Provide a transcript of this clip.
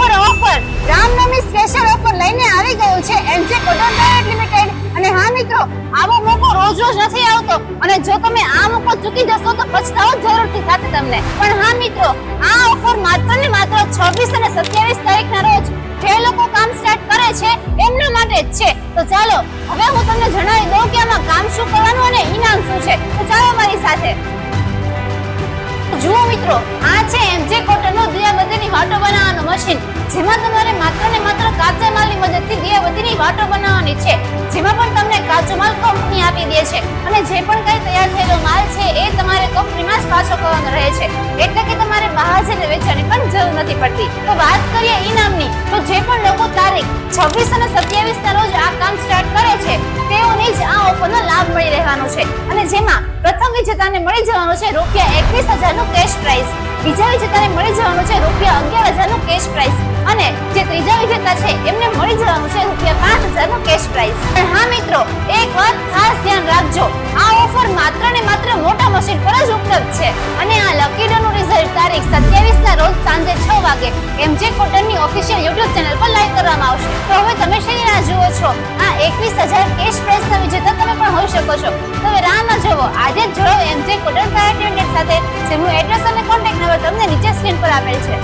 Offer Ramnavami special offer લઈને આવી ગયું છે એમજે કોટન પ્રાઇવેટ લિમિટેડ. અને હા મિત્રો, આવો મોકો રોજ રોજ નથી આવતો અને જો તમે આ મોકો ચૂકી જશો તો પછતાવો જરૂરથી થશે તમને. પણ હા મિત્રો, આ ઓફર માત્ર ને માત્ર 26 અને 27 તારીખના રોજ જે લોકો કામ સ્ટાર્ટ કરે છે એમના માટે જ છે. તો ચાલો હવે હું તમને જણાવી દઉં કે આમાં કામ શું કરવાનું અને ઇનામ શું છે. તો ચાલો મારી સાથે. જુઓ મિત્રો, આ છે એમજે કોટનનું દિયાબત્તીની વાટો બનાવવાનું મશીન, જેમાં તમારે માત્ર ને માત્ર કાચા માલની મદદથી દિયાબત્તીની વાટો બનાવવાની છે. જેમાં પણ તમને કાચો માલ કંપની આપી દે છે અને જે પણ કઈ તૈયાર થયેલો માલ છે એ તમારે કંપનીમાં જ પાછો કરવાનો રહે છે. એટલે કે તમારે બહાર જઈને વેચવાની પણ જરૂર નથી પડતી. તો વાત કરીએ ઇનામની, તો જે પણ લોકો તારીખ 26 અને 27 ના રોજ આ કામ સ્ટાર્ટ કરે છે તેઓને જ આ ઓફરનો લાભ મળી રહેવાનો છે. અને જેમાં પ્રથમ વિજેતાને મળી જવાનું છે ₹21,000 નું કેશ પ્રાઇઝ, બીજા વિજેતાને મળી જવાનું છે ₹11,000 નું કેશ પ્રાઇઝ અને જે ત્રીજા વિજેતા છે એમને મળી જવાનું છે ₹5,000 નું કેશ પ્રાઇઝ. પણ હા મિત્રો, એક વાત ખાસ ધ્યાન રાખજો, આ ઓફર માત્ર ને માત્ર મોટા મશીન પર જ ઉપલબ્ધ છે અને આ લકી ડ્રોનું રિઝલ્ટ તારીખ 27 ના રોજ સાંજે 6 વાગે એમજે કોટનની ઓફિશિયલ YouTube ચેનલ પર લાઈવ કરવામાં આવશે. તો હવે તમે શેની રાહ જુઓ છો? આ 21,000 કેશ પ્રાઇઝના વિજેતા તમે પણ હોઈ શકો છો. તો હવે રાહ ન જોવો, આજે જ જોડો એમજે કોટન પ્રાઇવેટ લિમિટેડ સાથે, જેનું એડ્રેસ અને કોન્ટેક્ટ નંબર તમને નીચે સ્ક્રીન પર આપેલ છે.